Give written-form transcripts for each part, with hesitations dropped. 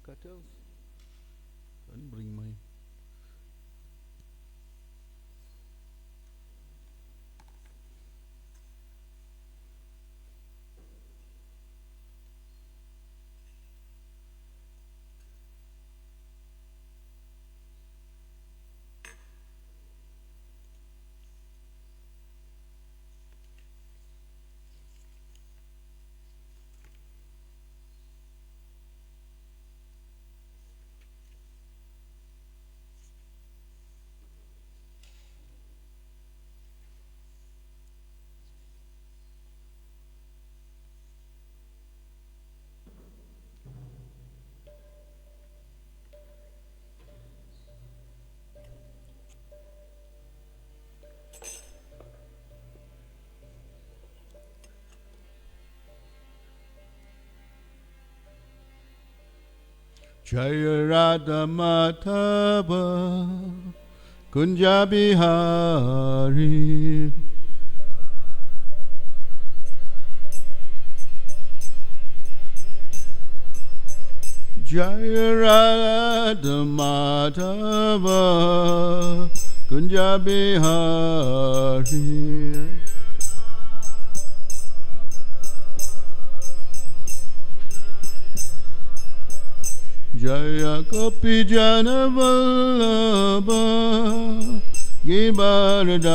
cartels? I didn't bring mine. Jaya Radha Madhava Kunja Bihari Jaya Radha Madhava Kunja Bihari Jaya Gopi Jana Vallabha Girdhari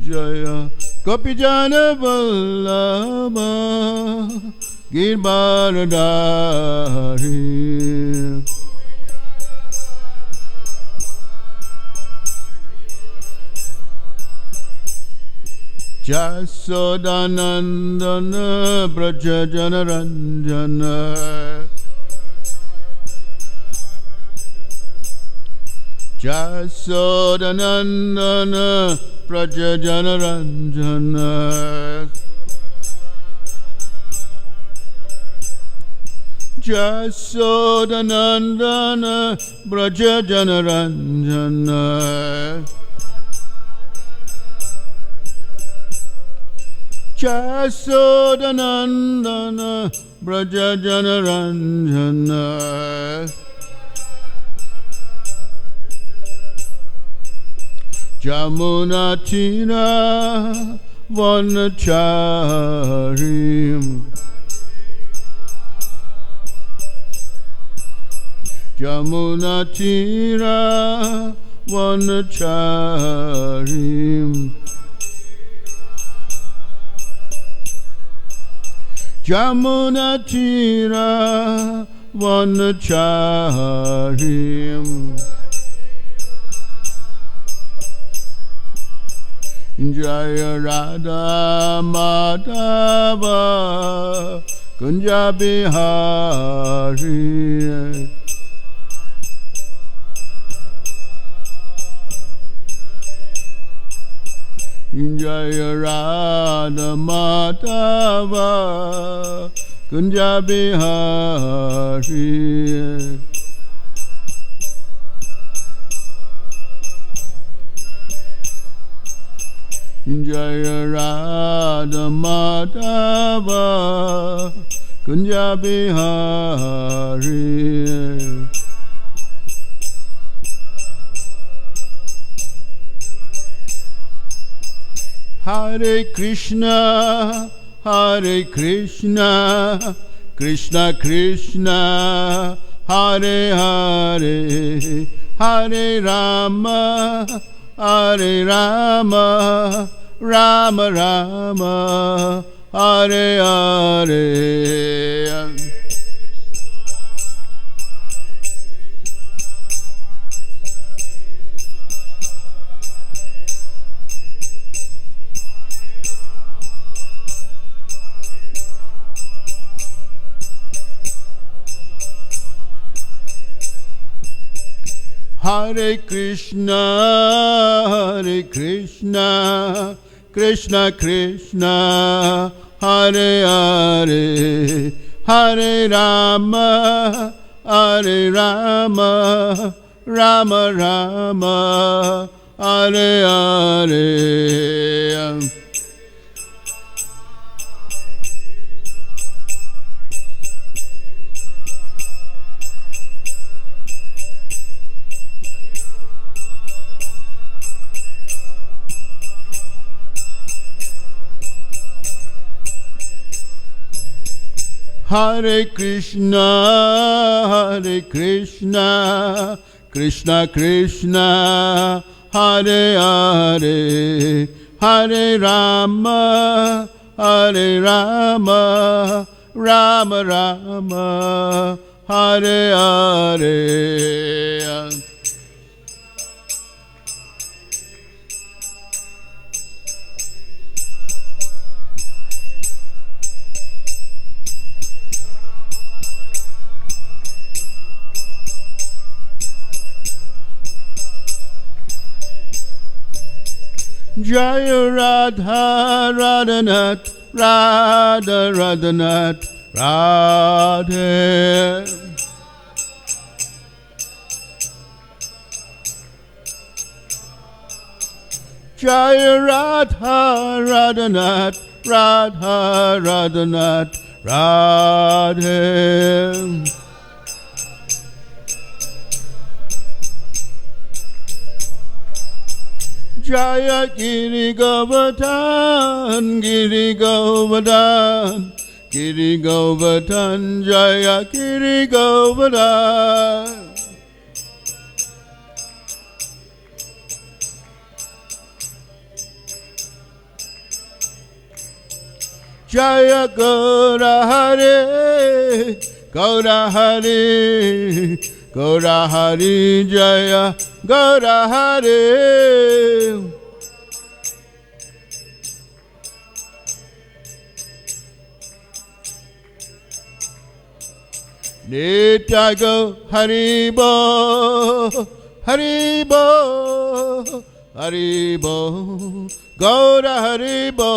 Jaya Gopi Jana Vallabha Girdhari Jasodanandana Braja Janaranjana Jasodanandana Braja Janaranjana Jasodanandana Braja Janaranjana Jasodanandana Braja Janaranjana Jamuna Tira Vanacharim Jamuna Tira Vanacharim Jamuna Tira Vanacharim Jaya Radha Madhava Kunja Bihari Jaya Radha Madhava Kunja Bihari Jaya Radha Madhava Kunja Bihari Hare Krishna, Hare Krishna, Krishna Krishna, Hare Hare, Hare Rama, Hare Rama, Rama Rama, Hare Hare. Hare Krishna, Hare Krishna, Krishna Krishna, Hare Hare, Hare Rama, Hare Rama, Rama Rama, Hare Hare. Hare Krishna, Krishna Krishna, Hare Hare, Hare Rama, Hare Rama, Rama Rama, Hare Hare. Jaya Radha Radhanath, Radha Radhanath, Radhe. Jaya Radha Radhanath, Radha Radhanath, Radhe. Jaya Giri Govardhan, Giri Govardhan, Giri Govardhan, Jaya Giri Govardhan. Jaya Gaura Hare, Gaura Hare, Gaura Hare, Jaya Gaura Hare. Nitya Go Haribo, Haribo, Haribo, Gaura Haribo.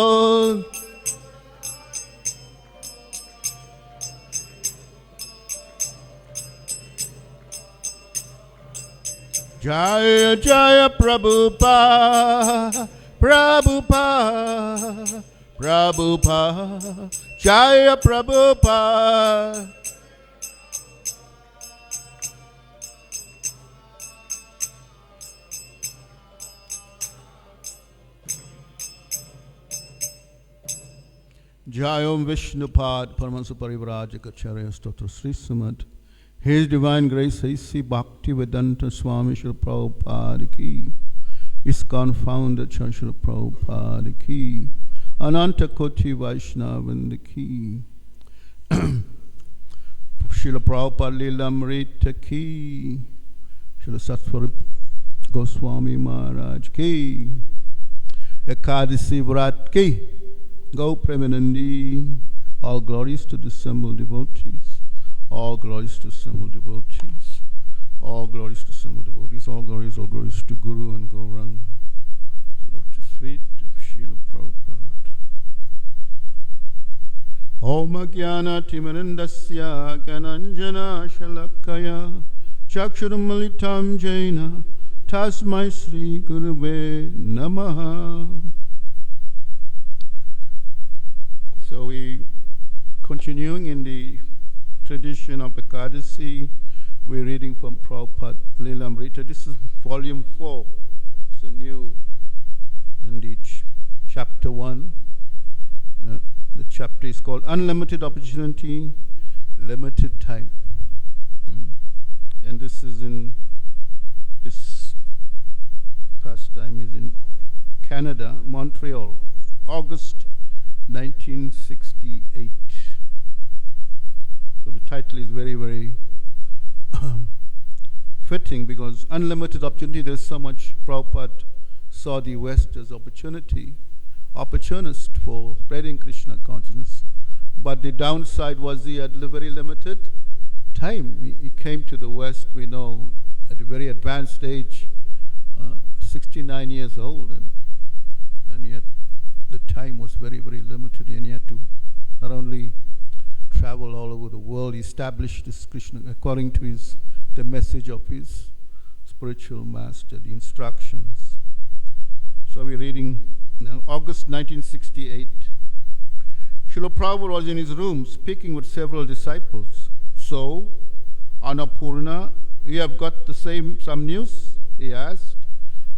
Jaya Jaya Prabhupada, Prabhupada, Prabhupada, Jaya Prabhupada. Jayom Vishnupad Paramahansa Parivrajaka Acharya Stotra Sri Srimad His Divine Grace A.C. Bhaktivedanta Swami Srila Prabhupada ki, ISKCON Founder Srila Prabhupada ki, Ananta Koti Vaishnavanda ki, Srila Prabhupada lilamrta ki, Srila Sattva Goswami Maharaj ki, Ekadasi Vrat ki, Go Premanandi, all glories to the assembled devotees. All glories to assembled devotees. All glories to assembled devotees. All glories to Guru and Gauranga. The lotus feet of Srila Prabhupada. Om Jnana Timirandasya Gananjana Shalakaya Chakshuram Malitam Jaina Tasmai Sri Guruve Namaha. So we continuing in the tradition of Ekadasi, we're reading from Prabhupada Lilamrita. This is volume 4. It's a new, and chapter 1. The chapter is called Unlimited Opportunity, Limited Time. And this is in, this pastime is in Canada, Montreal, August 1968. So the title is very, very fitting, because unlimited opportunity, there's so much. Prabhupada saw the West as opportunist for spreading Krishna consciousness. But the downside was he had very limited time. He came to the West, we know, at a very advanced age, 69 years old, and yet the time was very, very limited, and he had to not only travel all over the world, establish this Krishna according to the message of his spiritual master, the instructions. So we're reading now, August 1968. Srila Prabhupada was in his room speaking with several disciples. So, Annapurna, you have got some news? He asked.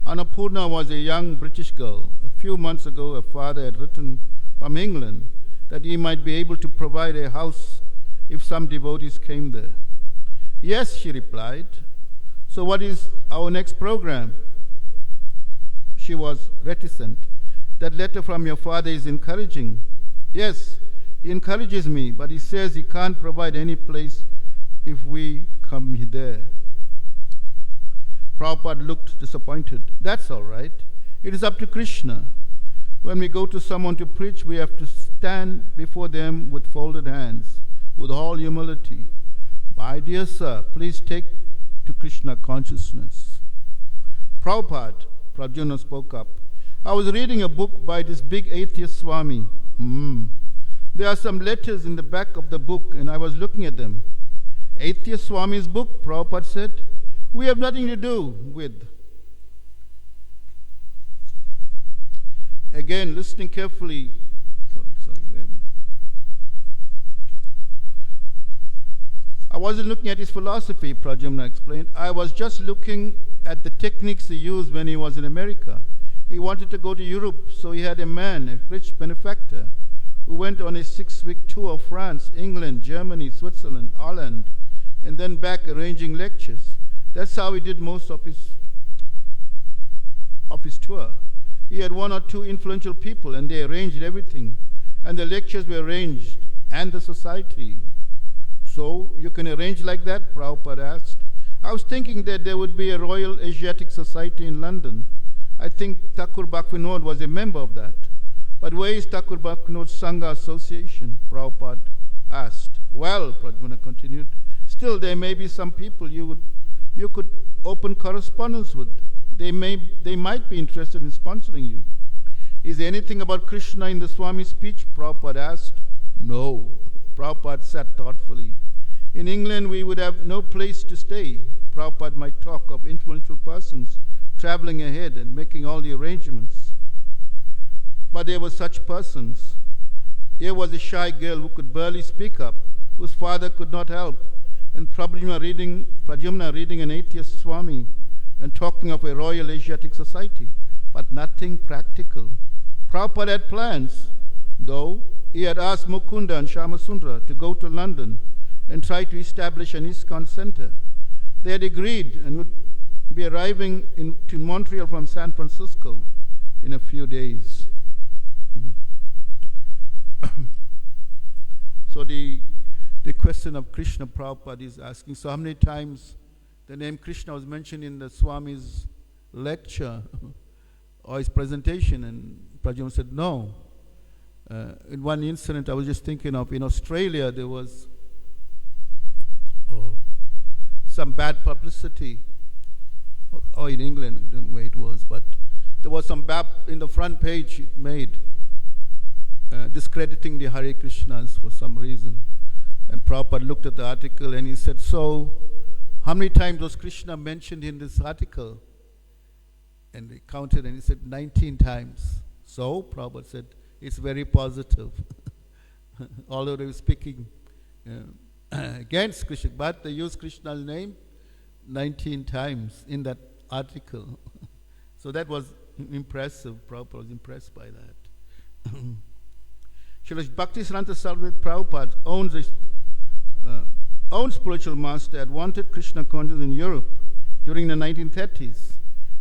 Annapurna was a young British girl. A few months ago, her father had written from England that he might be able to provide a house if some devotees came there. Yes, she replied. So what is our next program? She was reticent. That letter from your father is encouraging. Yes, he encourages me, but he says he can't provide any place if we come there. Prabhupada looked disappointed. That's all right. It is up to Krishna. When we go to someone to preach, we have to stand before them with folded hands, with all humility. My dear sir, please take to Krishna consciousness. Prabhupada, Prabhupada spoke up. I was reading a book by this big atheist Swami. There are some letters in the back of the book, and I was looking at them. Atheist Swami's book, Prabhupada said, we have nothing to do with. Again, listening carefully. I wasn't looking at his philosophy, Pradyumna explained. I was just looking at the techniques he used when he was in America. He wanted to go to Europe, so he had a man, a rich benefactor, who went on a 6-week tour of France, England, Germany, Switzerland, Holland, and then back arranging lectures. That's how he did most of his tour. He had 1 or 2 influential people, and they arranged everything. And the lectures were arranged, and the society. So, you can arrange like that? Prabhupada asked. I was thinking that there would be a Royal Asiatic Society in London. I think Thakur Bhaktivinoda was a member of that. But where is Thakur Bhaktivinoda Sangha Association? Prabhupada asked. Well, Pradyumna continued, still there may be some people you could open correspondence with. They might be interested in sponsoring you. Is there anything about Krishna in the Swami speech? Prabhupada asked. No. Prabhupada sat thoughtfully. In England, we would have no place to stay. Prabhupada might talk of influential persons traveling ahead and making all the arrangements. But there were such persons. Here was a shy girl who could barely speak up, whose father could not help, and Pradyumna reading an atheist Swami and talking of a Royal Asiatic Society, but nothing practical. Prabhupada had plans, though. He had asked Mukunda and Shyamasundara to go to London and try to establish an ISKCON center. They had agreed and would be arriving to Montreal from San Francisco in a few days. So the question of Krishna, Prabhupada is asking, so how many times the name Krishna was mentioned in the Swami's lecture or his presentation? And Pradyumna said, no. In one incident, I was just thinking of, in Australia, there was some bad publicity, or in England, I don't know where it was, but there was some bad in the front page it made, discrediting the Hare Krishnas for some reason. And Prabhupada looked at the article and he said, so, how many times was Krishna mentioned in this article? And he counted and he said 19 times. So, Prabhupada said, it's very positive. Although they were speaking against Krishna, but they used Krishna's name 19 times in that article. So that was impressive. Prabhupada was impressed by that. Srila Bhaktisiddhanta Saraswati Prabhupada own spiritual master had wanted Krishna consciousness in Europe during the 1930s.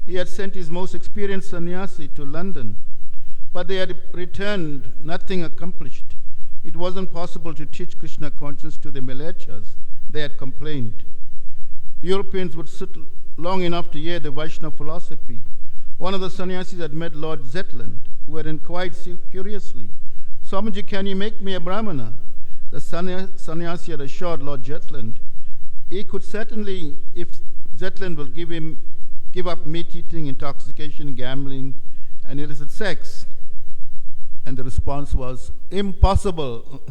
He had sent his most experienced sannyasi to London, but they had returned, nothing accomplished. It wasn't possible to teach Krishna consciousness to the Malechas, they had complained. Europeans would sit long enough to hear the Vaishnava philosophy. One of the sannyasis had met Lord Zetland, who had inquired curiously, Swamiji, can you make me a Brahmana? The sannyasi had assured Lord Zetland he could certainly, if Zetland will give up meat eating, intoxication, gambling, and illicit sex. And the response was, impossible.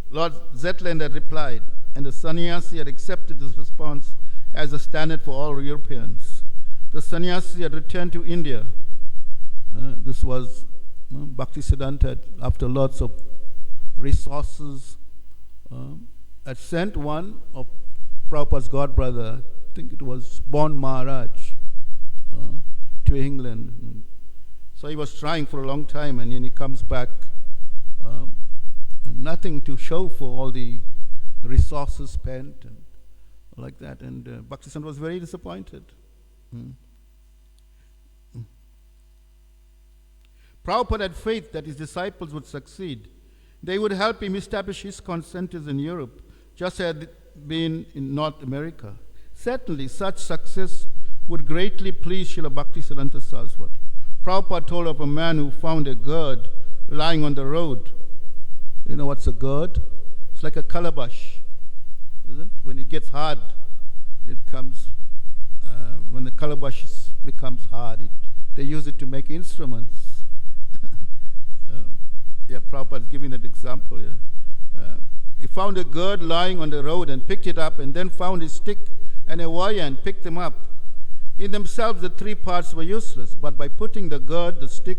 Lord Zetland had replied, and the sannyasi had accepted this response as a standard for all Europeans. The sannyasi had returned to India This was Bhaktisiddhanta, after lots of resources, had sent one of Prabhupada's god brother, I think it was Bon Maharaj, to England. So he was trying for a long time, and then he comes back, nothing to show for all the resources spent and like that. And Bhaktisiddhanta was very disappointed. Prabhupada had faith that his disciples would succeed. They would help him establish ISKCON centers in Europe, just as had been in North America. Certainly, such success would greatly please Srila Bhaktisiddhanta Saraswati. Prabhupada told of a man who found a gourd lying on the road. You know what's a gourd? It's like a calabash, isn't it? When it gets hard, it comes, when the calabash becomes hard, they use it to make instruments. Prabhupada is giving that example here. He found a gourd lying on the road and picked it up, and then found a stick and a wire and picked them up. In themselves, the three parts were useless, but by putting the gourd, the stick,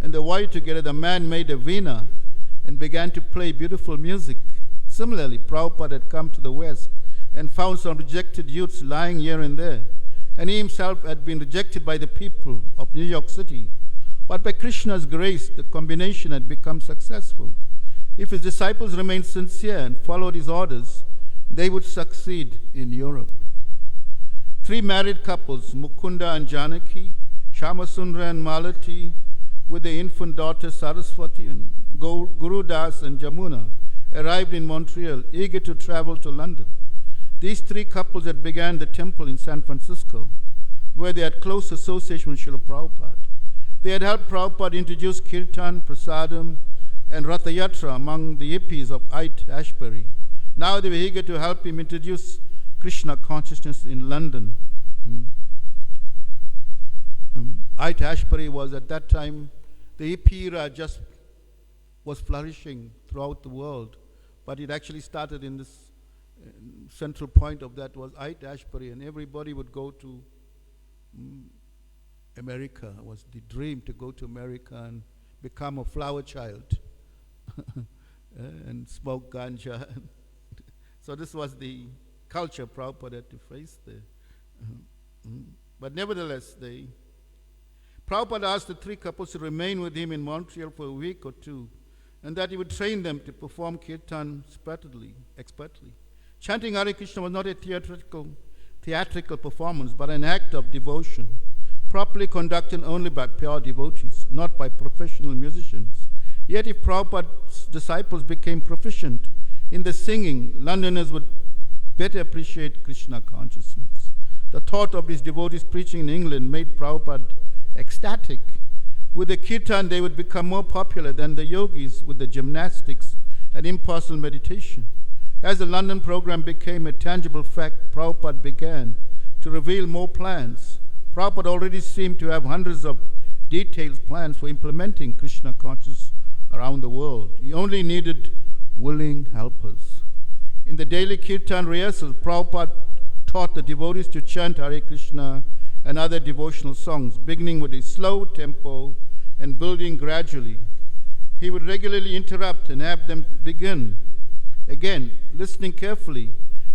and the wire together, the man made a veena and began to play beautiful music. Similarly, Prabhupada had come to the West and found some rejected youths lying here and there, and he himself had been rejected by the people of New York City. But by Krishna's grace, the combination had become successful. If his disciples remained sincere and followed his orders, they would succeed in Europe. Three married couples, Mukunda and Janaki, Shamasundra and Malati, with their infant daughter Saraswati, and Guru Das and Jamuna, arrived in Montreal, eager to travel to London. These three couples had begun the temple in San Francisco, where they had close association with Srila Prabhupada. They had helped Prabhupada introduce Kirtan, Prasadam, and Ratha Yatra among the hippies of Ait Ashbury. Now they were eager to help him introduce Krishna consciousness in London. Ait Ashbury was at that time, the hippie era just was flourishing throughout the world, but it actually started in this central point of that was Ait Ashbury, and everybody would go to America. It was the dream to go to America and become a flower child and smoke ganja. So this was the culture Prabhupada had to face there. But nevertheless, Prabhupada asked the three couples to remain with him in Montreal for a week or two, and that he would train them to perform kirtan expertly. Chanting Hare Krishna was not a theatrical performance, but an act of devotion, properly conducted only by pure devotees, not by professional musicians. Yet if Prabhupada's disciples became proficient in the singing, Londoners would better appreciate Krishna consciousness. The thought of these devotees preaching in England made Prabhupada ecstatic. With the kirtan, they would become more popular than the yogis with the gymnastics and impersonal meditation. As the London program became a tangible fact, Prabhupada began to reveal more plans. Prabhupada already seemed to have hundreds of detailed plans for implementing Krishna consciousness around the world. He only needed willing helpers. In the daily kirtan rehearsals, Prabhupada taught the devotees to chant Hare Krishna and other devotional songs, beginning with a slow tempo and building gradually. He would regularly interrupt and have them begin again, listening carefully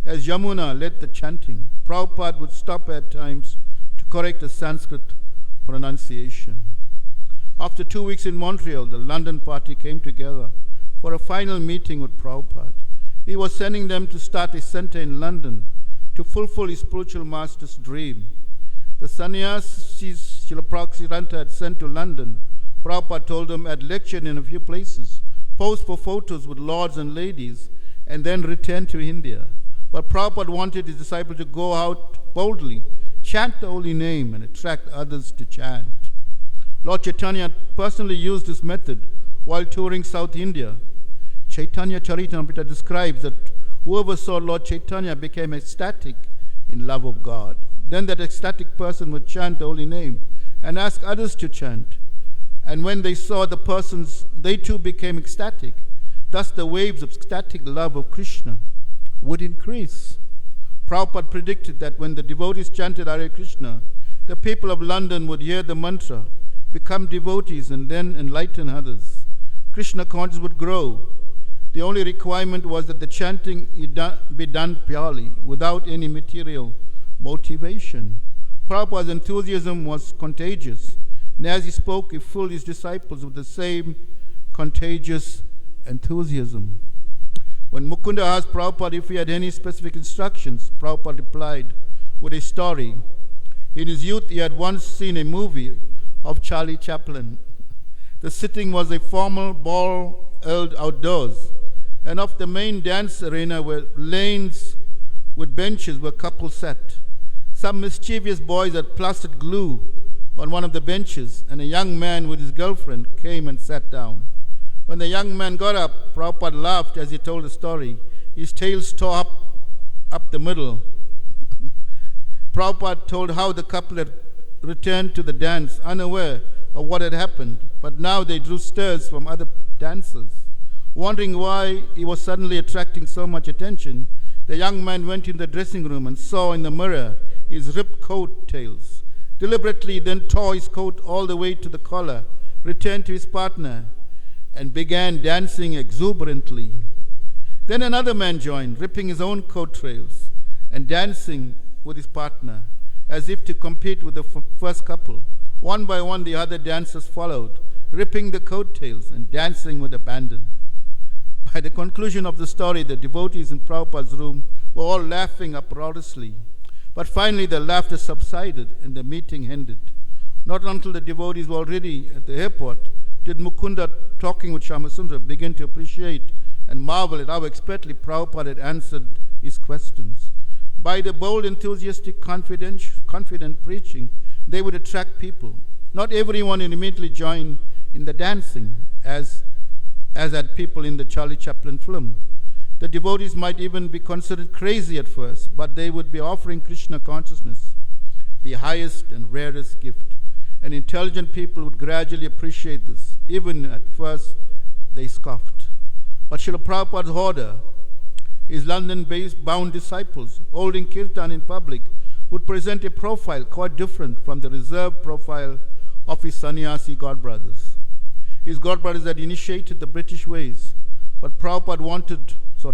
as Yamuna led the chanting. Prabhupada would stop at times to correct the Sanskrit pronunciation. After 2 weeks in Montreal, the London party came together for a final meeting with Prabhupada. He was sending them to start a center in London to fulfill his spiritual master's dream. The sannyasis Srila Prabhupada had sent to London, Prabhupada told them, had lectured in a few places, posed for photos with lords and ladies, and then returned to India. But Prabhupada wanted his disciples to go out boldly, chant the holy name, and attract others to chant. Lord Chaitanya personally used this method while touring South India. Chaitanya Charitamrita describes that whoever saw Lord Chaitanya became ecstatic in love of God. Then that ecstatic person would chant the holy name and ask others to chant. And when they saw the persons, they too became ecstatic. Thus the waves of ecstatic love of Krishna would increase. Prabhupada predicted that when the devotees chanted Hare Krishna, the people of London would hear the mantra become devotees and then enlighten others. Krishna consciousness would grow. The only requirement was that the chanting be done purely, without any material motivation. Prabhupada's enthusiasm was contagious, and as he spoke, he filled his disciples with the same contagious enthusiasm. When Mukunda asked Prabhupada if he had any specific instructions, Prabhupada replied with a story. In his youth, he had once seen a movie of Charlie Chaplin. The sitting was a formal ball held outdoors, and off the main dance arena were lanes with benches where couples sat. Some mischievous boys had plastered glue on one of the benches, and a young man with his girlfriend came and sat down. When the young man got up, Prabhupada laughed as he told the story. His tail tore up the middle. Prabhupada told how the couple had returned to the dance, unaware of what had happened, but now they drew stares from other dancers. Wondering why he was suddenly attracting so much attention, the young man went in the dressing room and saw in the mirror his ripped coat tails. Deliberately then tore his coat all the way to the collar, returned to his partner, and began dancing exuberantly. Then another man joined, ripping his own coat tails and dancing with his partner, as if to compete with the first couple. One by one, the other dancers followed, ripping the coattails and dancing with abandon. By the conclusion of the story, the devotees in Prabhupada's room were all laughing uproariously. But finally, the laughter subsided and the meeting ended. Not until the devotees were already at the airport did Mukunda, talking with Shyamasundara, begin to appreciate and marvel at how expertly Prabhupada had answered his questions. By the bold, enthusiastic, confident preaching, they would attract people. Not everyone would immediately join in the dancing, as had people in the Charlie Chaplin film. The devotees might even be considered crazy at first, but they would be offering Krishna consciousness, the highest and rarest gift. And intelligent people would gradually appreciate this. Even at first, they scoffed. But Srila Prabhupada's order, his London-based bound disciples, holding kirtan in public, would present a profile quite different from the reserved profile of his sannyasi godbrothers. His godbrothers had initiated the British ways, but Prabhupada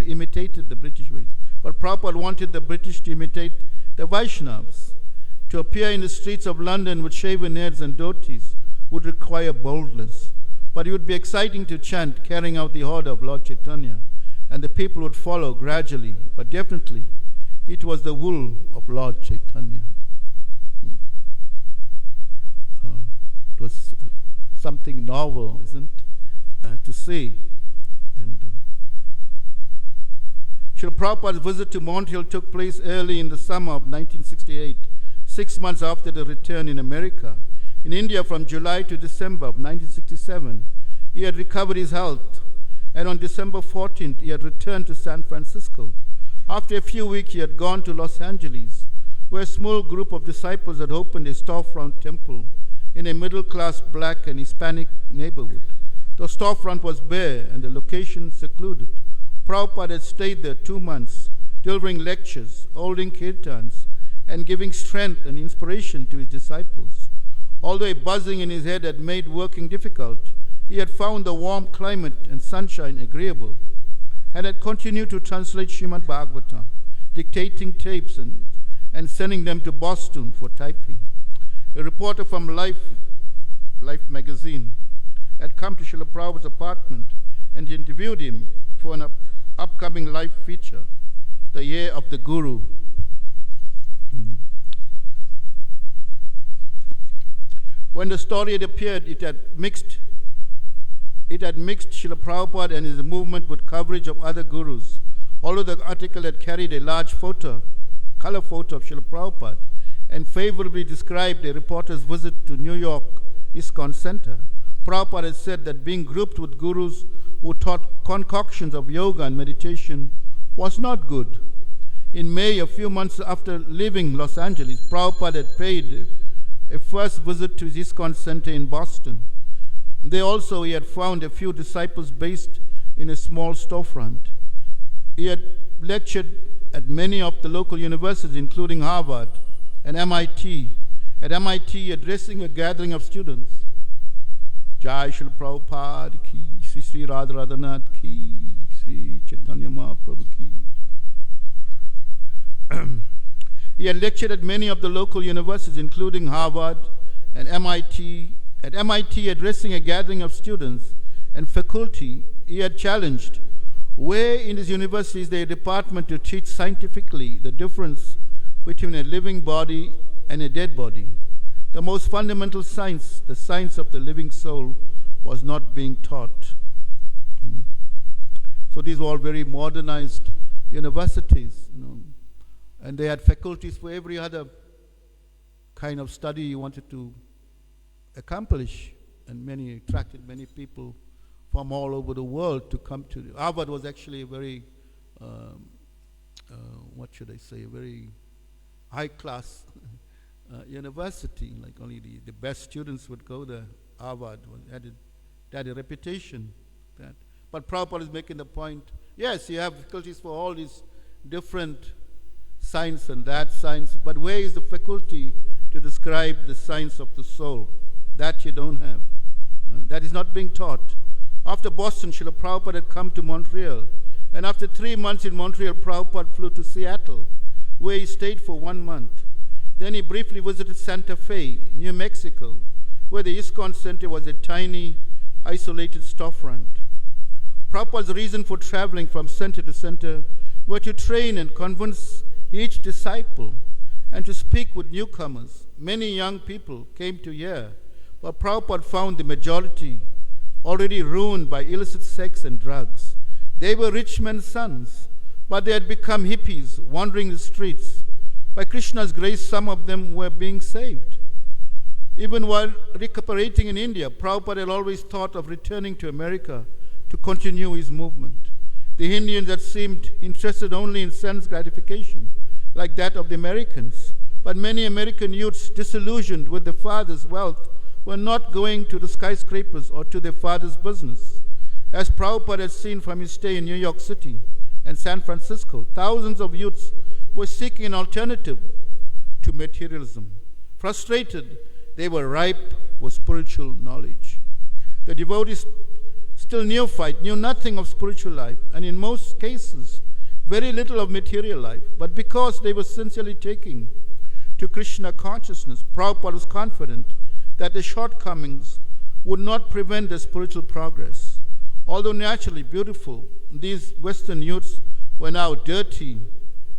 imitated the British ways. But Prabhupada wanted the British to imitate the Vaishnavas. To appear in the streets of London with shaven heads and dhotis would require boldness, but it would be exciting to chant, carrying out the order of Lord Chaitanya, and the people would follow gradually, but definitely it was the wool of Lord Chaitanya. It was something novel, isn't it, to see. And Srila Prabhupada's visit to Montreal took place early in the summer of 1968, 6 months after the return in America. In India, from July to December of 1967, he had recovered his health, and on December 14th, he had returned to San Francisco. After a few weeks, he had gone to Los Angeles, where a small group of disciples had opened a storefront temple in a middle-class black and Hispanic neighborhood. The storefront was bare and the location secluded. Prabhupada had stayed there 2 months, delivering lectures, holding kirtans, and giving strength and inspiration to his disciples. Although a buzzing in his head had made working difficult, he had found the warm climate and sunshine agreeable, and had continued to translate Srimad Bhagavatam, dictating tapes and sending them to Boston for typing. A reporter from Life magazine had come to Srila Prabhupada's apartment and interviewed him for an upcoming Life feature, The Year of the Guru. When the story had appeared, it had mixed Srila Prabhupada and his movement with coverage of other gurus. Although the article had carried a large color photo of Srila Prabhupada, and favorably described a reporter's visit to New York ISKCON Center, Prabhupada had said that being grouped with gurus who taught concoctions of yoga and meditation was not good. In May, a few months after leaving Los Angeles, Prabhupada had paid a first visit to his ISKCON Center in Boston. There also he had found a few disciples based in a small storefront. He had lectured at many of the local universities, including Harvard and MIT. At MIT, addressing a gathering of students, Jai Srila Prabhupada ki, Sri Radha Radhanath ki, Sri Chaitanya Mahaprabhu ki. He had lectured at many of the local universities, including Harvard and MIT. At MIT, addressing a gathering of students and faculty, he had challenged, where in his university is there a department to teach scientifically the difference between a living body and a dead body? The most fundamental science, the science of the living soul, was not being taught. So these were all very modernized universities, and they had faculties for every other kind of study you wanted to accomplish, and many attracted many people from all over the world to come to. Harvard was actually a very, what should I say, a very high-class university. Like only the best students would go there. Harvard had a reputation. But Prabhupada is making the point, yes, you have faculties for all these different science and that science, but where is the faculty to describe the science of the soul? That you don't have. That is not being taught. After Boston, Srila Prabhupada had come to Montreal, and after 3 months in Montreal, Prabhupada flew to Seattle, where he stayed for 1 month. Then he briefly visited Santa Fe, New Mexico, where the ISKCON Center was a tiny, isolated storefront. Prabhupada's reason for traveling from center to center were to train and convince each disciple and to speak with newcomers. Many young people came to hear, but Prabhupada found the majority already ruined by illicit sex and drugs. They were rich men's sons, but they had become hippies wandering the streets. By Krishna's grace, some of them were being saved. Even while recuperating in India, Prabhupada had always thought of returning to America to continue his movement. The Indians had seemed interested only in sense gratification, like that of the Americans. But many American youths, disillusioned with their father's wealth, were not going to the skyscrapers or to their father's business. As Prabhupada had seen from his stay in New York City and San Francisco, thousands of youths were seeking an alternative to materialism. Frustrated, they were ripe for spiritual knowledge. The devotees, still neophyte, knew nothing of spiritual life, and in most cases, very little of material life. But because they were sincerely taking to Krishna consciousness, Prabhupada was confident that the shortcomings would not prevent their spiritual progress. Although naturally beautiful, these Western youths were now dirty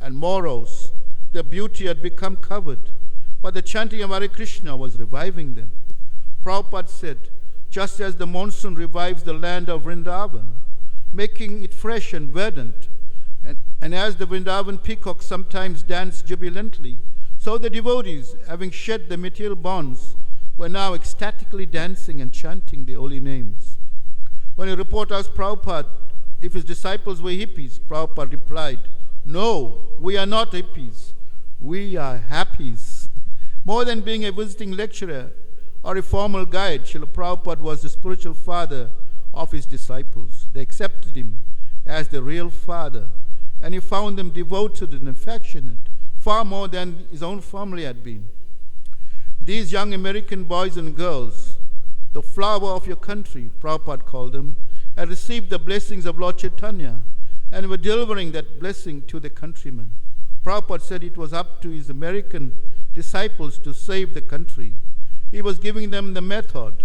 and morose. Their beauty had become covered, but the chanting of Hare Krishna was reviving them. Prabhupada said, just as the monsoon revives the land of Vrindavan, making it fresh and verdant, and as the Vrindavan peacocks sometimes dance jubilantly, so the devotees, having shed the material bonds, were now ecstatically dancing and chanting the holy names. When a reporter asked Prabhupada if his disciples were hippies, Prabhupada replied, no, we are not hippies. We are happies. More than being a visiting lecturer or a formal guide, Srila Prabhupada was the spiritual father of his disciples. They accepted him as the real father, and he found them devoted and affectionate, far more than his own family had been. These young American boys and girls, the flower of your country, Prabhupada called them, had received the blessings of Lord Chaitanya and were delivering that blessing to the countrymen. Prabhupada said it was up to his American disciples to save the country. He was giving them the method,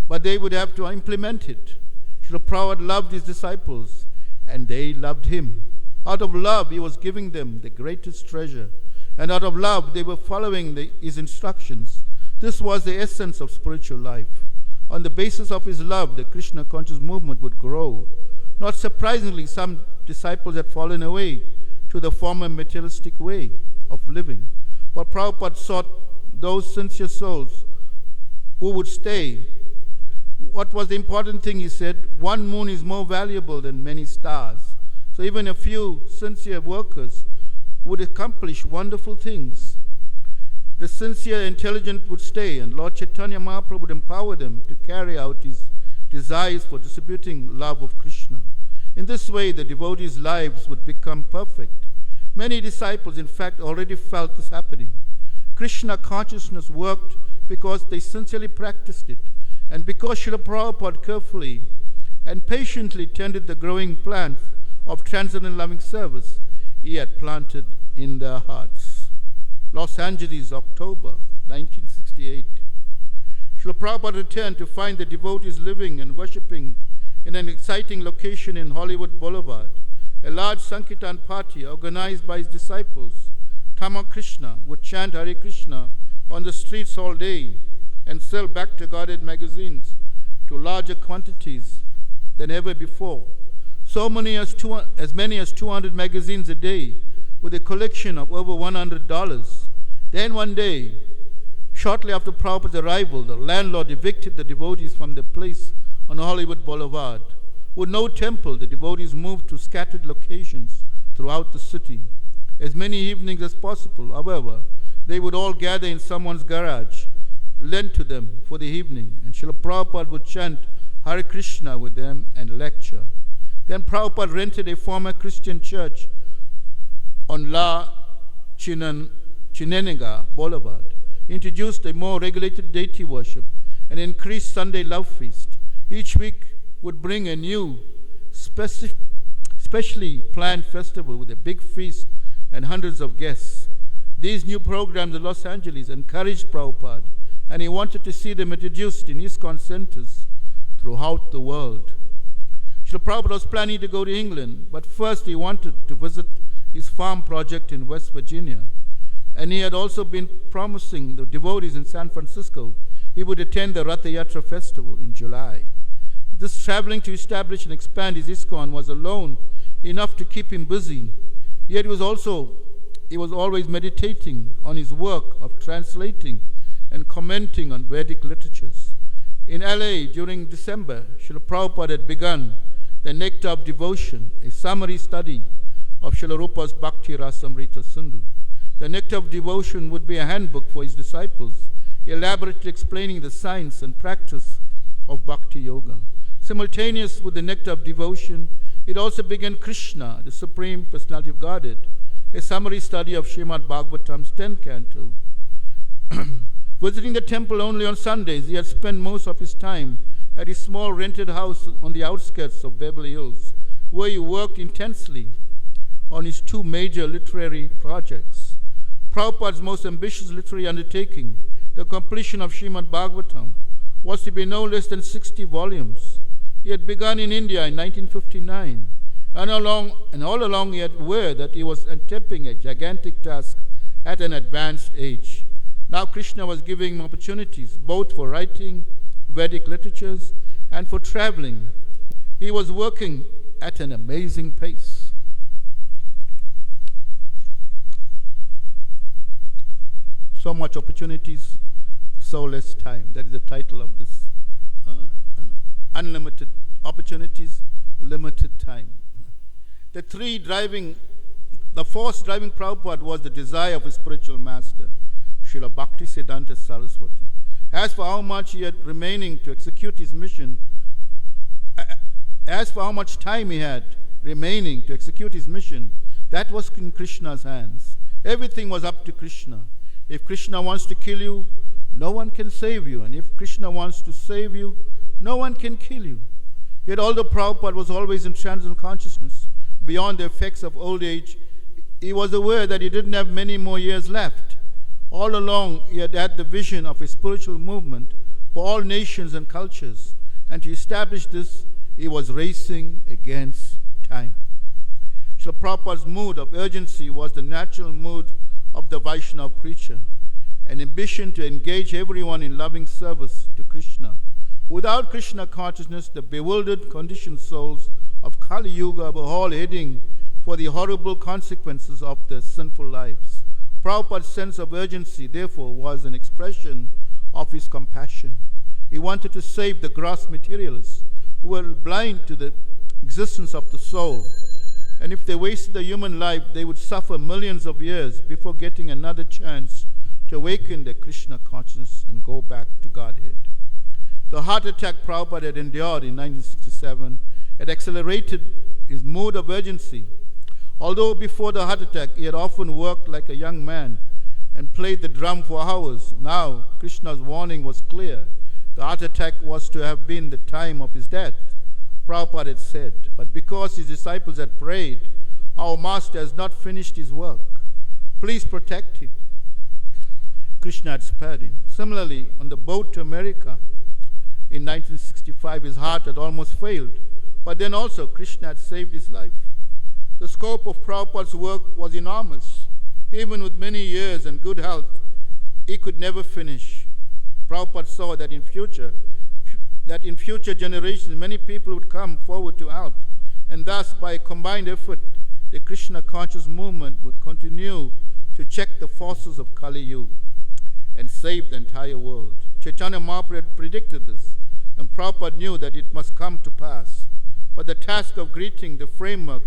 but they would have to implement it. Srila Prabhupada loved his disciples, and they loved him. Out of love, he was giving them the greatest treasure, and out of love, they were following his instructions. This was the essence of spiritual life. On the basis of his love, the Krishna conscious movement would grow. Not surprisingly, some disciples had fallen away to the former materialistic way of living. But Prabhupada sought those sincere souls who would stay. What was the important thing, he said? One moon is more valuable than many stars. So even a few sincere workers would accomplish wonderful things. The sincere, intelligent would stay, and Lord Chaitanya Mahaprabhu would empower them to carry out his desires for distributing love of Krishna. In this way, the devotees' lives would become perfect. Many disciples, in fact, already felt this happening. Krishna consciousness worked because they sincerely practiced it. And because Srila Prabhupada carefully and patiently tended the growing plant of transcendental loving service he had planted in their hearts. Los Angeles, October 1968. Srila Prabhupada returned to find the devotees living and worshipping in an exciting location in Hollywood Boulevard. A large Sankirtan party organized by his disciples, Tama Krishna, would chant Hare Krishna on the streets all day and sell Back to Godhead magazines to larger quantities than ever before. So many as 200 magazines a day with a collection of over $100. Then one day, shortly after Prabhupada's arrival, the landlord evicted the devotees from their place on Hollywood Boulevard. With no temple, the devotees moved to scattered locations throughout the city. As many evenings as possible, however, they would all gather in someone's garage, lent to them for the evening, and Srila Prabhupada would chant Hare Krishna with them and lecture. Then Prabhupada rented a former Christian church on La Chinenega Boulevard, introduced a more regulated deity worship, and increased Sunday love feast. Each week would bring a new, specially planned festival with a big feast and hundreds of guests. These new programs in Los Angeles encouraged Prabhupada, and he wanted to see them introduced in ISKCON centers throughout the world. Srila Prabhupada was planning to go to England, but first he wanted to visit his farm project in West Virginia. And he had also been promising the devotees in San Francisco he would attend the Ratha Yatra festival in July. This traveling to establish and expand his ISKCON was alone enough to keep him busy. Yet he was always meditating on his work of translating and commenting on Vedic literatures. In LA during December, Srila Prabhupada had begun the Nectar of Devotion, a summary study of Srila Rupa's Bhakti Rasamrita Sindhu. The Nectar of Devotion would be a handbook for his disciples, elaborately explaining the science and practice of Bhakti Yoga. Simultaneous with the Nectar of Devotion, it also began Krishna, the Supreme Personality of Godhead, a summary study of Srimad Bhagavatam's 10th canto. Visiting the temple only on Sundays, he had spent most of his time at his small rented house on the outskirts of Beverly Hills, where he worked intensely on his two major literary projects. Prabhupada's most ambitious literary undertaking, the completion of Srimad Bhagavatam, was to be no less than 60 volumes. He had begun in India in 1959, and all along he had aware that he was attempting a gigantic task at an advanced age. Now Krishna was giving him opportunities both for writing Vedic literatures and for traveling. He was working at an amazing pace. So much opportunities, so less time. That is the title of this. Unlimited opportunities, limited time. The force driving Prabhupada was the desire of his spiritual master, Srila Bhaktisiddhanta Saraswati. As for how much he had remaining to execute his mission, as for how much time he had remaining to execute his mission, that was in Krishna's hands. Everything was up to Krishna. If Krishna wants to kill you, no one can save you. And if Krishna wants to save you, no one can kill you. Yet although Prabhupada was always in transcendental consciousness, beyond the effects of old age, he was aware that he didn't have many more years left. All along, he had had the vision of a spiritual movement for all nations and cultures. And to establish this, he was racing against time. Srila Prabhupada's mood of urgency was the natural mood of the Vaishnava preacher, an ambition to engage everyone in loving service to Krishna. Without Krishna consciousness, the bewildered, conditioned souls of Kali Yuga were all heading for the horrible consequences of their sinful lives. Prabhupada's sense of urgency, therefore, was an expression of his compassion. He wanted to save the gross materialists who were blind to the existence of the soul. And if they wasted the human life, they would suffer millions of years before getting another chance to awaken their Krishna consciousness and go back to Godhead. The heart attack Prabhupada had endured in 1967 had accelerated his mood of urgency. Although before the heart attack he had often worked like a young man and played the drum for hours, now Krishna's warning was clear The heart attack was to have been the time of his death, Prabhupada had said. But because his disciples had prayed, our master has not finished his work. Please protect him. Krishna had spared him. Similarly, on the boat to America in 1965, his heart had almost failed. But then also, Krishna had saved his life. The scope of Prabhupada's work was enormous. Even with many years and good health, he could never finish. Prabhupada saw that in future generations, many people would come forward to help. And thus, by combined effort, the Krishna conscious movement would continue to check the forces of Kali Yuga and save the entire world. Chaitanya Mahaprabhu had predicted this, and Prabhupada knew that it must come to pass. But the task of erecting the framework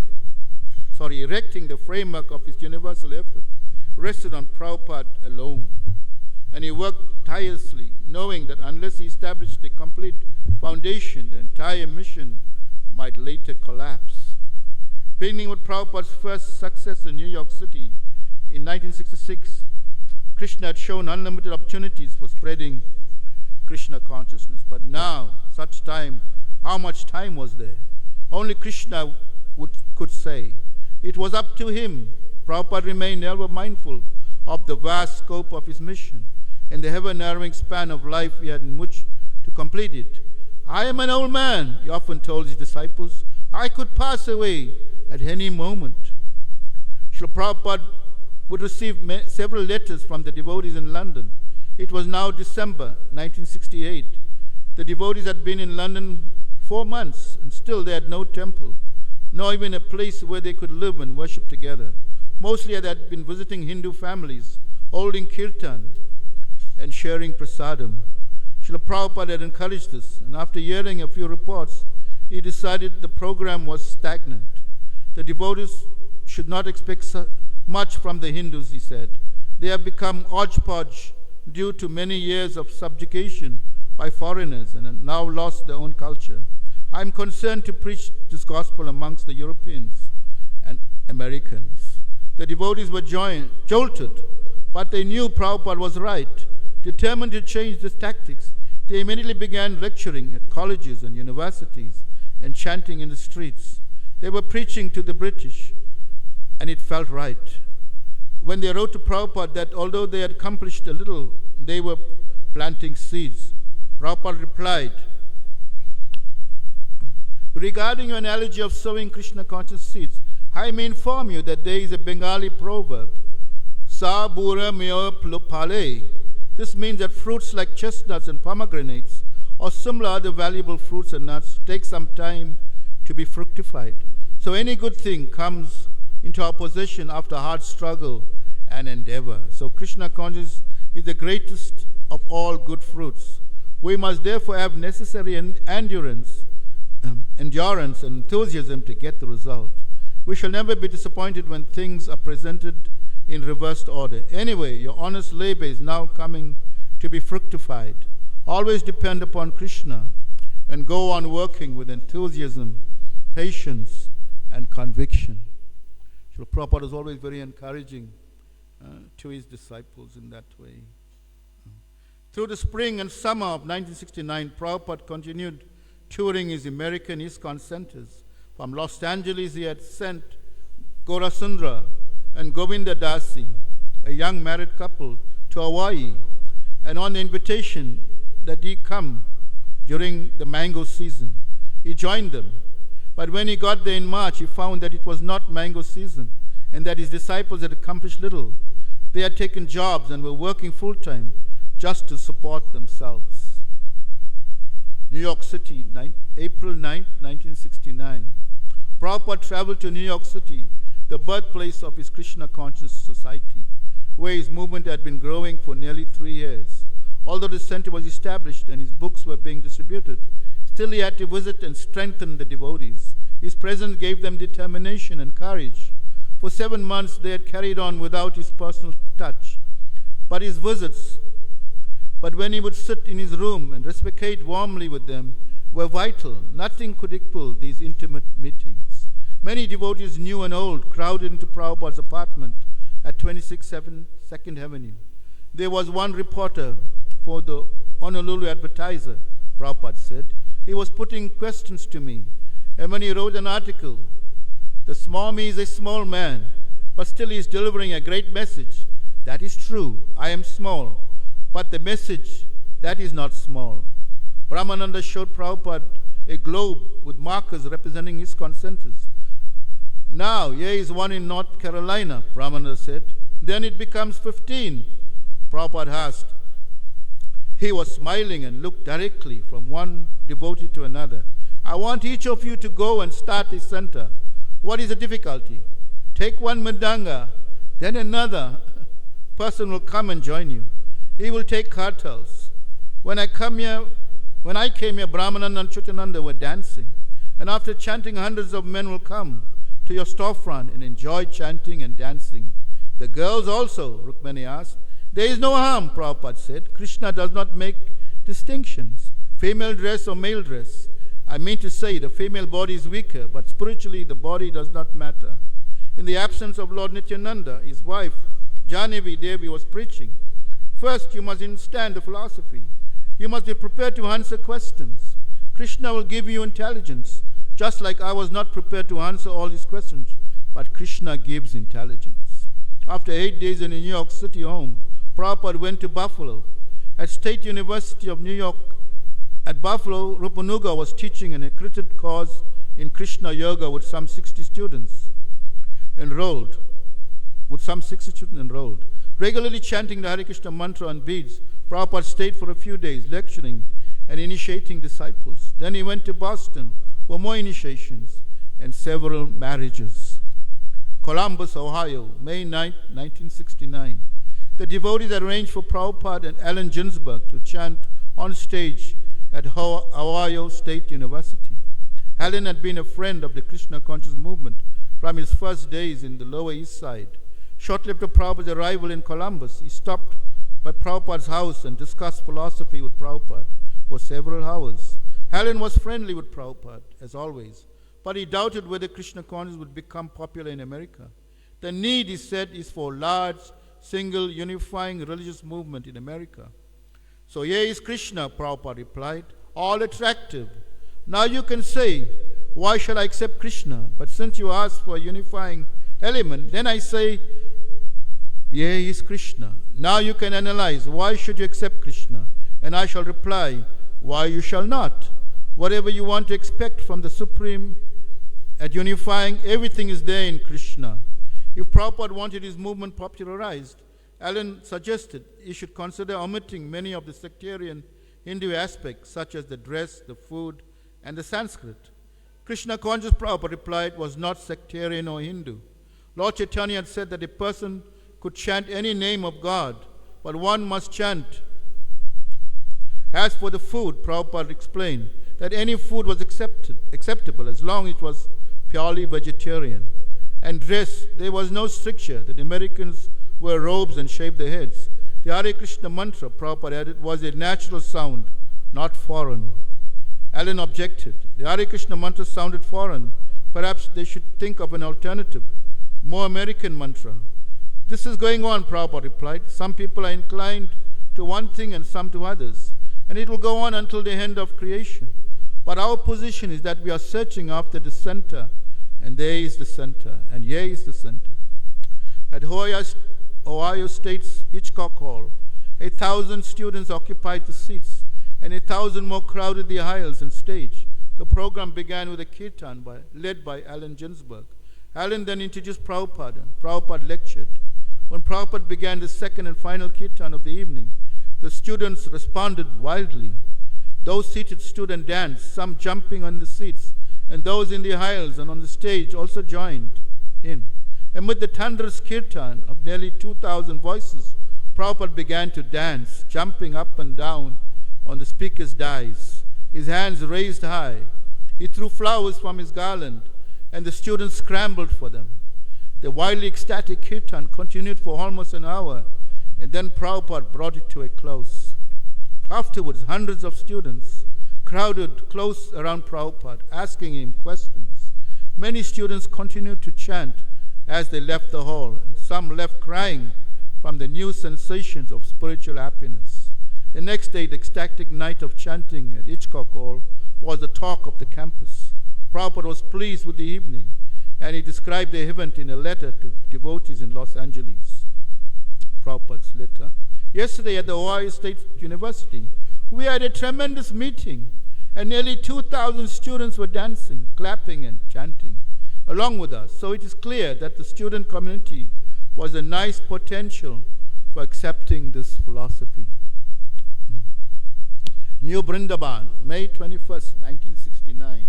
of his universal effort rested on Prabhupada alone. And he worked tirelessly, knowing that unless he established a complete foundation, the entire mission might later collapse. Beginning with Prabhupada's first success in New York City in 1966, Krishna had shown unlimited opportunities for spreading Krishna consciousness. But now, how much time was there? Only Krishna could say. It was up to him. Prabhupada remained ever mindful of the vast scope of his mission and the ever-narrowing span of life he had in which to complete it. I am an old man, he often told his disciples. I could pass away at any moment. Srila Prabhupada would receive several letters from the devotees in London. It was now December 1968. The devotees had been in London 4 months, and still they had no temple, nor even a place where they could live and worship together. Mostly they had been visiting Hindu families, holding kirtan and sharing prasadam. Srila Prabhupada had encouraged this, and after hearing a few reports, he decided the program was stagnant. The devotees should not expect much from the Hindus, he said. They have become hodgepodge due to many years of subjugation by foreigners and have now lost their own culture. I am concerned to preach this gospel amongst the Europeans and Americans. The devotees were jolted, but they knew Prabhupada was right. Determined to change the tactics, they immediately began lecturing at colleges and universities and chanting in the streets. They were preaching to the British, and it felt right. When they wrote to Prabhupada that although they had accomplished a little, they were planting seeds, Prabhupada replied, regarding your analogy of sowing Krishna conscious seeds, I may inform you that there is a Bengali proverb, Sa bura meo pale. This means that fruits like chestnuts and pomegranates or similar other valuable fruits and nuts take some time to be fructified. So any good thing comes into our possession after hard struggle and endeavor. So Krishna consciousness is the greatest of all good fruits. We must therefore have necessary endurance and enthusiasm to get the result. We shall never be disappointed when things are presented in reversed order. Anyway, your honest labor is now coming to be fructified. Always depend upon Krishna and go on working with enthusiasm, patience, and conviction. Srila Prabhupada is always very encouraging to his disciples in that way. Through the spring and summer of 1969, Prabhupada continued touring his American ISKCON centers. From Los Angeles, he had sent Gaurasundra and Govinda Dasi, a young married couple, to Hawaii, and on the invitation that he come during the mango season, he joined them. But when he got there in March, he found that it was not mango season and that his disciples had accomplished little. They had taken jobs and were working full-time just to support themselves. New York City, April 9, 1969. Prabhupada traveled to New York City, the birthplace of his Krishna Conscious Society, where his movement had been growing for nearly 3 years. Although the center was established and his books were being distributed, still he had to visit and strengthen the devotees. His presence gave them determination and courage. For 7 months they had carried on without his personal touch. But when he would sit in his room and reciprocate warmly with them, were vital. Nothing could equal these intimate meetings. Many devotees, new and old, crowded into Prabhupada's apartment at 267 2nd Avenue. There was one reporter for the Honolulu Advertiser, Prabhupada said. He was putting questions to me. And when he wrote an article, the small me is a small man, but still he is delivering a great message. That is true. I am small, but the message, that is not small. Brahmananda showed Prabhupada a globe with markers representing his centers. Now, here is one in North Carolina, Brahmananda said. Then it becomes 15, Prabhupada asked. He was smiling and looked directly from one devotee to another. I want each of you to go and start a center. What is the difficulty? Take one Madanga, then another person will come and join you. He will take kartals. When I came here, Brahmananda and Chutananda were dancing. And after chanting, hundreds of men will come to your storefront and enjoy chanting and dancing. The girls also, Rukmani asked. There is no harm, Prabhupada said. Krishna does not make distinctions, female dress or male dress. I mean to say the female body is weaker, but spiritually the body does not matter. In the absence of Lord Nityananda, his wife, Janavi Devi, was preaching. First, you must understand the philosophy. You must be prepared to answer questions. Krishna will give you intelligence, just like I was not prepared to answer all these questions, but Krishna gives intelligence. After 8 days in a New York City home, Prabhupada went to Buffalo. At State University of New York, at Buffalo, Rupanuga was teaching an accredited course in Krishna Yoga with some 60 students enrolled. Regularly chanting the Hare Krishna mantra on beads, Prabhupada stayed for a few days lecturing and initiating disciples. Then he went to Boston for more initiations and several marriages. Columbus, Ohio, May 9, 1969. The devotees arranged for Prabhupada and Allen Ginsberg to chant on stage at Ohio State University. Allen had been a friend of the Krishna conscious movement from his first days in the Lower East Side. Shortly after Prabhupada's arrival in Columbus, he stopped by Prabhupada's house and discussed philosophy with Prabhupada for several hours. Allen was friendly with Prabhupada, as always, but he doubted whether Krishna consciousness would become popular in America. The need, he said, is for large, single, unifying religious movement in America. So here is Krishna, Prabhupada replied, all attractive. Now you can say, why shall I accept Krishna? But since you ask for a unifying element, then I say, here is Krishna. Now you can analyze, why should you accept Krishna? And I shall reply, why you shall not? Whatever you want to expect from the Supreme at unifying, everything is there in Krishna. If Prabhupada wanted his movement popularized, Allen suggested he should consider omitting many of the sectarian Hindu aspects, such as the dress, the food, and the Sanskrit. Krishna conscious, Prabhupada replied, was not sectarian or Hindu. Lord Chaitanya had said that a person could chant any name of God, but one must chant. As for the food, Prabhupada explained that any food was acceptable as long as it was purely vegetarian. And dress, there was no stricture that Americans wear robes and shave their heads. The Hare Krishna mantra, Prabhupada added, was a natural sound, not foreign. Allen objected. The Hare Krishna mantra sounded foreign. Perhaps they should think of an alternative, more American mantra. This is going on, Prabhupada replied. Some people are inclined to one thing and some to others. And it will go on until the end of creation. But our position is that we are searching after the center. And there is the center. And here is the center. At Ohio State's Hitchcock Hall, 1,000 students occupied the seats, and 1,000 more crowded the aisles and stage. The program began with a kirtan led by Allen Ginsberg. Allen then introduced Prabhupada, and Prabhupada lectured. When Prabhupada began the second and final kirtan of the evening, the students responded wildly. Those seated stood and danced, some jumping on the seats, and those in the aisles and on the stage also joined in. Amid the thunderous kirtan of nearly 2,000 voices, Prabhupada began to dance, jumping up and down on the speaker's dais, his hands raised high. He threw flowers from his garland, and the students scrambled for them. The wildly ecstatic kirtan continued for almost an hour, and then Prabhupada brought it to a close. Afterwards, hundreds of students crowded close around Prabhupada, asking him questions. Many students continued to chant as they left the hall, and some left crying from the new sensations of spiritual happiness. The next day, the ecstatic night of chanting at Hitchcock Hall was the talk of the campus. Prabhupada was pleased with the evening, and he described the event in a letter to devotees in Los Angeles. Prabhupada's letter. Yesterday at the Ohio State University, we had a tremendous meeting, and nearly 2,000 students were dancing, clapping, and chanting along with us. So it is clear that the student community was a nice potential for accepting this philosophy. New Vrindavan, May 21st, 1969.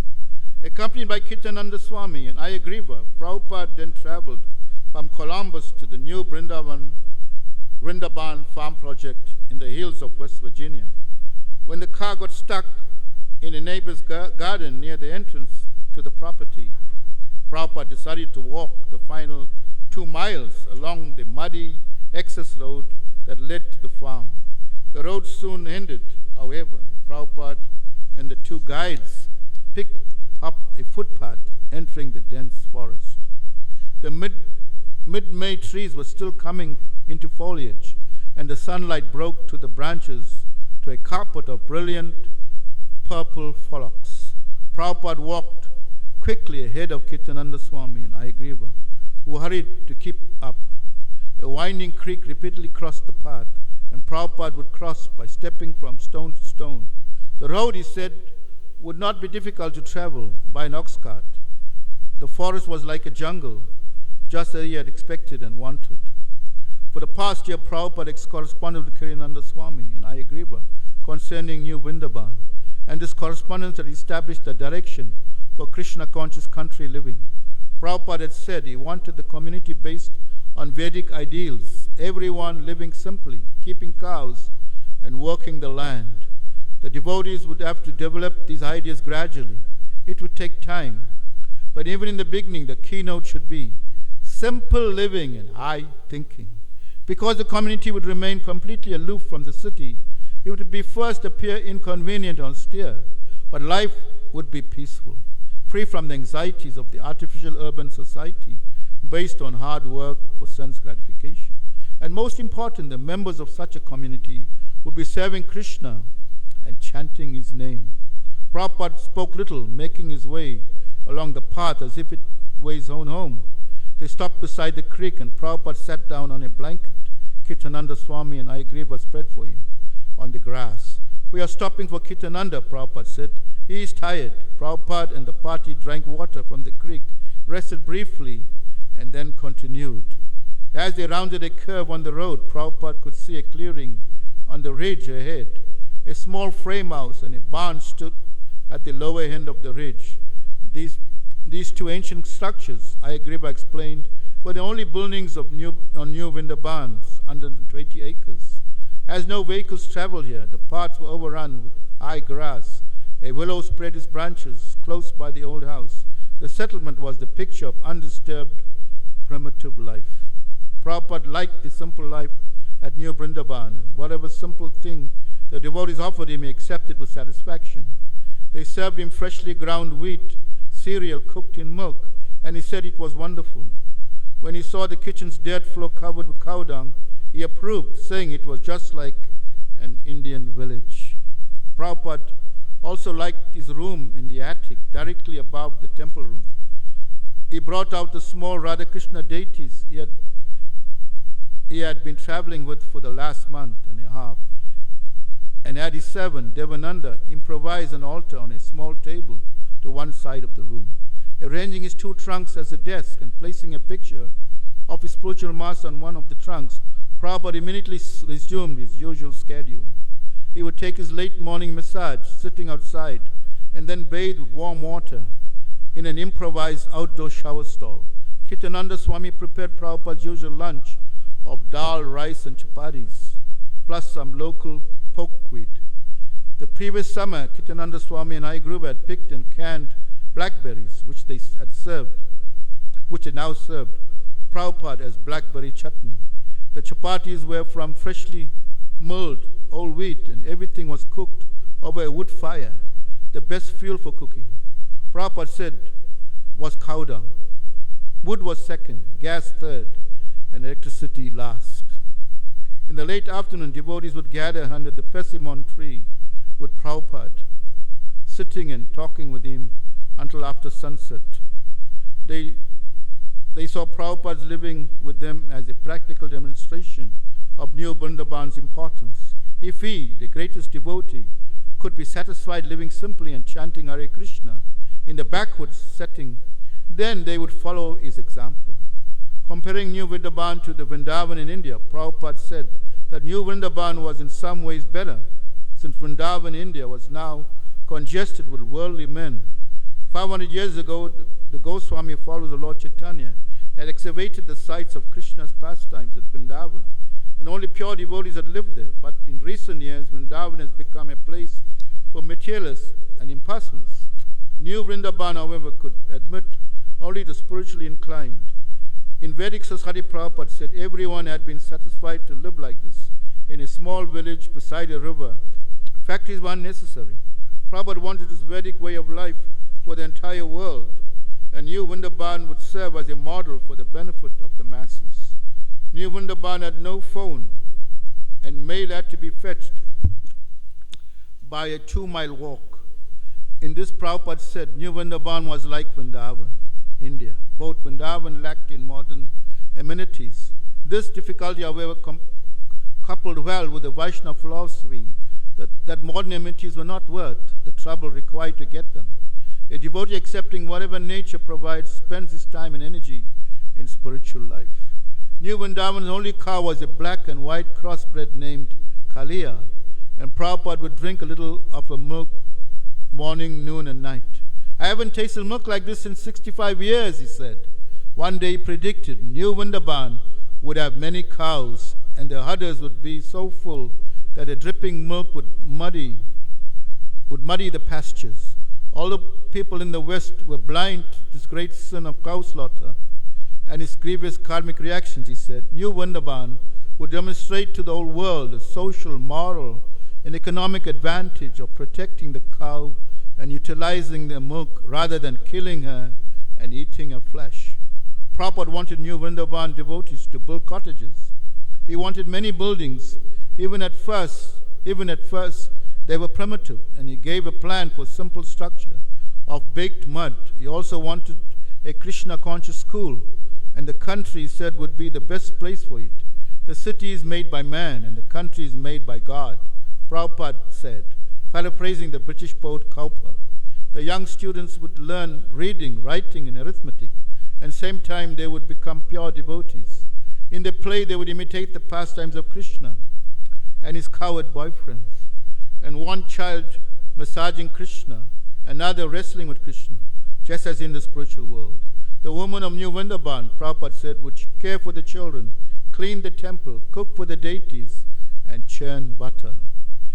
Accompanied by Kirtananda Swami and Ayagriva, Prabhupada then traveled from Columbus to the New Vrindavan farm project in the hills of West Virginia. When the car got stuck in a neighbor's garden near the entrance to the property, Prabhupada decided to walk the final 2 miles along the muddy access road that led to the farm. The road soon ended, however. Prabhupada and the 2 guides picked up a footpath entering the dense forest. The mid-May trees were still coming into foliage, and the sunlight broke to the branches to a carpet of brilliant purple phlox. Prabhupada walked quickly ahead of Kirtananda Swami and Ayagriva, who hurried to keep up. A winding creek repeatedly crossed the path, and Prabhupada would cross by stepping from stone to stone. The road, he said, would not be difficult to travel by an ox cart. The forest was like a jungle, just as he had expected and wanted. For the past year, Prabhupada corresponded with Kirtananda Swami and Ayagriva concerning New Vrindavan, and this correspondence had established the direction for Krishna-conscious country living. Prabhupada had said he wanted the community based on Vedic ideals, everyone living simply, keeping cows and working the land. The devotees would have to develop these ideas gradually. It would take time. But even in the beginning, the keynote should be simple living and high thinking. Because the community would remain completely aloof from the city, it would be first appear inconvenient and austere, but life would be peaceful, free from the anxieties of the artificial urban society based on hard work for sense gratification. And most important, the members of such a community would be serving Krishna and chanting his name. Prabhupada spoke little, making his way along the path as if it were his own home. They stopped beside the creek, and Prabhupada sat down on a blanket. Kirtananda Swami and Ayagriva spread for him on the grass. "We are stopping for Kirtananda," Prabhupada said. "He is tired." Prabhupada and the party drank water from the creek, rested briefly, and then continued. As they rounded a curve on the road, Prabhupada could see a clearing on the ridge ahead. A small frame house and a barn stood at the lower end of the ridge. These 2 ancient structures, Ayagriva explained, were the only buildings on New Vrindavan, 120 acres. As no vehicles traveled here, the paths were overrun with high grass. A willow spread its branches close by the old house. The settlement was the picture of undisturbed, primitive life. Prabhupada liked the simple life at New Vrindavan. Whatever simple thing the devotees offered him, he accepted with satisfaction. They served him freshly ground wheat, cereal cooked in milk, and he said it was wonderful. When he saw the kitchen's dirt floor covered with cow dung, he approved, saying it was just like an Indian village. Prabhupada also liked his room in the attic, directly above the temple room. He brought out the small Radhakrishna deities he had been traveling with for the last month and a half, and had his servant, Devananda, improvise an altar on a small table to one side of the room. Arranging his 2 trunks as a desk and placing a picture of his spiritual master on one of the trunks, Prabhupada immediately resumed his usual schedule. He would take his late morning massage, sitting outside, and then bathe with warm water in an improvised outdoor shower stall. Kirtananda Swami prepared Prabhupada's usual lunch of dal, rice, and chapatis, plus some local pokeweed. The previous summer, Kirtananda Swami and Ayagriva had picked and canned blackberries, which they now served Prabhupada as blackberry chutney. The chapatis were from freshly milled old wheat, and everything was cooked over a wood fire, the best fuel for cooking. Prabhupada said was cow dung. Wood was second, gas third, and electricity last. In the late afternoon, devotees would gather under the persimmon tree with Prabhupada, sitting and talking with him until after sunset. They saw Prabhupada living with them as a practical demonstration of New Vrindavan's importance. If he, the greatest devotee, could be satisfied living simply and chanting Hare Krishna in the backwoods setting, then they would follow his example. Comparing New Vrindavan to the Vrindavan in India, Prabhupada said that New Vrindavan was in some ways better, since Vrindavan in India was now congested with worldly men. 500 years ago, the Goswami followers of Lord Chaitanya had excavated the sites of Krishna's pastimes at Vrindavan, and only pure devotees had lived there. But in recent years, Vrindavan has become a place for materialists and impersonalists. New Vrindavan, however, could admit only the spiritually inclined. In Vedic society, Prabhupada said everyone had been satisfied to live like this in a small village beside a river. Factories were unnecessary. Prabhupada wanted this Vedic way of life for the entire world, and New Vrindavan would serve as a model for the benefit of the masses. New Vrindavan had no phone, and mail had to be fetched by a 2-mile walk. In this, Prabhupada said New Vrindavan was like Vrindavan, India. Both Vrindavan lacked in modern amenities. This difficulty, however, coupled well with the Vaishnava philosophy that modern amenities were not worth the trouble required to get them. A devotee accepting whatever nature provides spends his time and energy in spiritual life. New Vrindavan's only cow was a black and white crossbred named Kalia, and Prabhupada would drink a little of her milk morning, noon, and night. I haven't tasted milk like this in 65 years, he said. One day he predicted New Vrindavan would have many cows, and the udders would be so full that the dripping milk would muddy the pastures. All the people in the West were blind to this great sin of cow slaughter and its grievous karmic reactions, he said. New Vrindavan would demonstrate to the whole world the social, moral, and economic advantage of protecting the cow and utilizing the milk rather than killing her and eating her flesh. Prabhupada wanted New Vrindavan devotees to build cottages. He wanted many buildings. Even at first, they were primitive, and he gave a plan for simple structure of baked mud. He also wanted a Krishna-conscious school, and the country, he said, would be the best place for it. The city is made by man, and the country is made by God, Prabhupada said, paraphrasing the British poet Cowper. The young students would learn reading, writing, and arithmetic, and same time they would become pure devotees. In the play, they would imitate the pastimes of Krishna and his coward boyfriends, and one child massaging Krishna, another wrestling with Krishna, just as in the spiritual world. The woman of New Vrindavan, Prabhupada said, would care for the children, clean the temple, cook for the deities, and churn butter.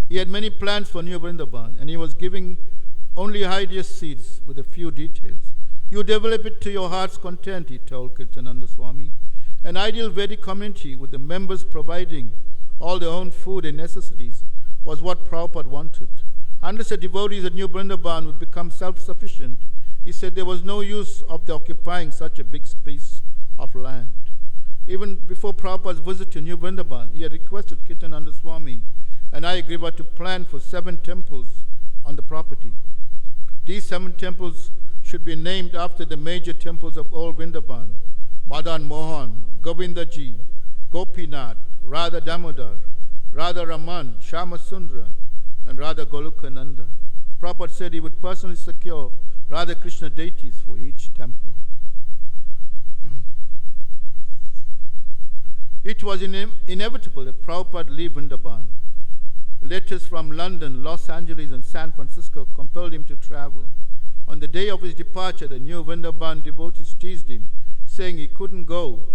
He had many plans for New Vrindavan, and he was giving only ideas seeds with a few details. You develop it to your heart's content, he told Kirtananda Swami. An ideal Vedic community with the members providing all their own food and necessities was what Prabhupada wanted. Unless the devotees at New Vrindavan would become self-sufficient, he said there was no use of their occupying such a big space of land. Even before Prabhupada's visit to New Vrindavan, he had requested Kirtananda Swami and Ayagriva to plan for 7 temples on the property. These 7 temples should be named after the major temples of old Vrindavan: Madan Mohan, Govindaji, Gopinath, Radha Damodar, Radha Raman, Shama Sundra, and Radha Golukananda. Prabhupada said he would personally secure Radha Krishna deities for each temple. It was inevitable that Prabhupada leave Vrindavan. Letters from London, Los Angeles, and San Francisco compelled him to travel. On the day of his departure, the New Vrindavan devotees teased him, saying he couldn't go.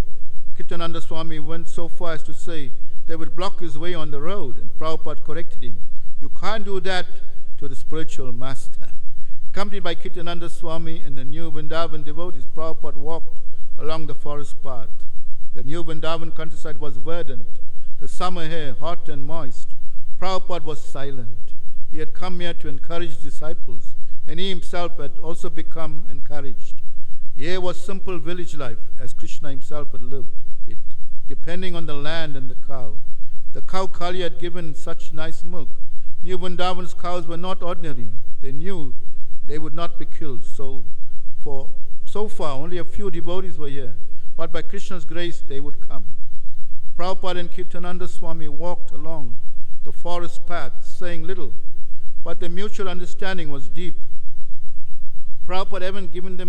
Kirtananda Swami went so far as to say they would block his way on the road, and Prabhupada corrected him. You can't do that to the spiritual master. Accompanied by Kirtananda Swami and the New Vrindavan devotees, Prabhupada walked along the forest path. The New Vrindavan countryside was verdant, the summer air hot and moist. Prabhupada was silent. He had come here to encourage disciples, and he himself had also become encouraged. Here was simple village life, as Krishna himself had lived it, depending on the land and the cow. The cow Kali had given such nice milk. New Vrindavan's cows were not ordinary. They knew they would not be killed. So far, only a few devotees were here. But by Krishna's grace, they would come. Prabhupada and Kirtananda Swami walked along the forest path, saying little, but their mutual understanding was deep. Prabhupada hadn't given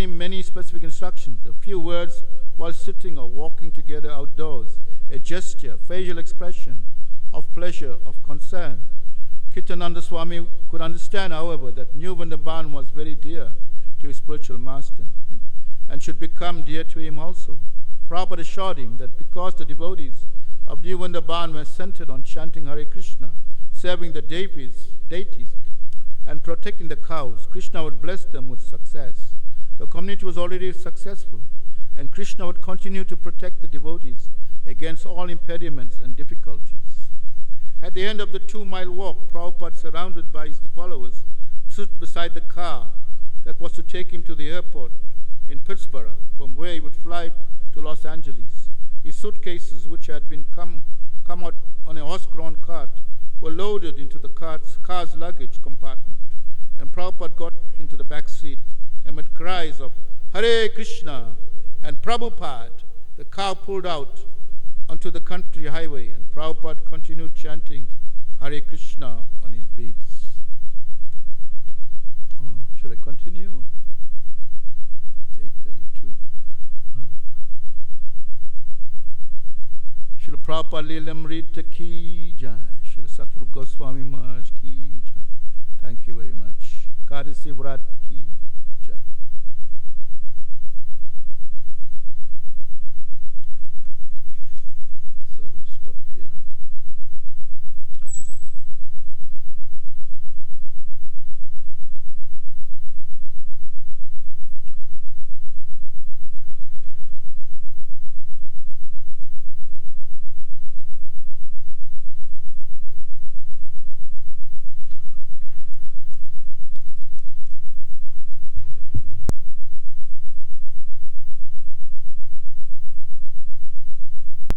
him many specific instructions, a few words while sitting or walking together outdoors, a gesture, facial expression of pleasure, of concern. Kirtananda Swami could understand, however, that New Vrindavan was very dear to his spiritual master and should become dear to him also. Prabhupada assured him that because the devotees of New Vrindavan were centered on chanting Hare Krishna, serving the deities, and protecting the cows, Krishna would bless them with success. The community was already successful, and Krishna would continue to protect the devotees against all impediments and difficulties. At the end of the 2-mile walk, Prabhupada, surrounded by his followers, stood beside the car that was to take him to the airport in Pittsburgh, from where he would fly to Los Angeles. His suitcases, which had been come out on a horse-drawn cart, were loaded into the car's luggage compartment, and Prabhupada got into the back seat. Amid cries of Hare Krishna and Prabhupada, the car pulled out onto the country highway, and Prabhupada continued chanting Hare Krishna on his beats. Should I continue? It's 8:32. Srila Prabhupada lilamrta ki jai. Srila Satrup Goswami Maharaj ki jai. Thank you very much. Kadasi Vrat ki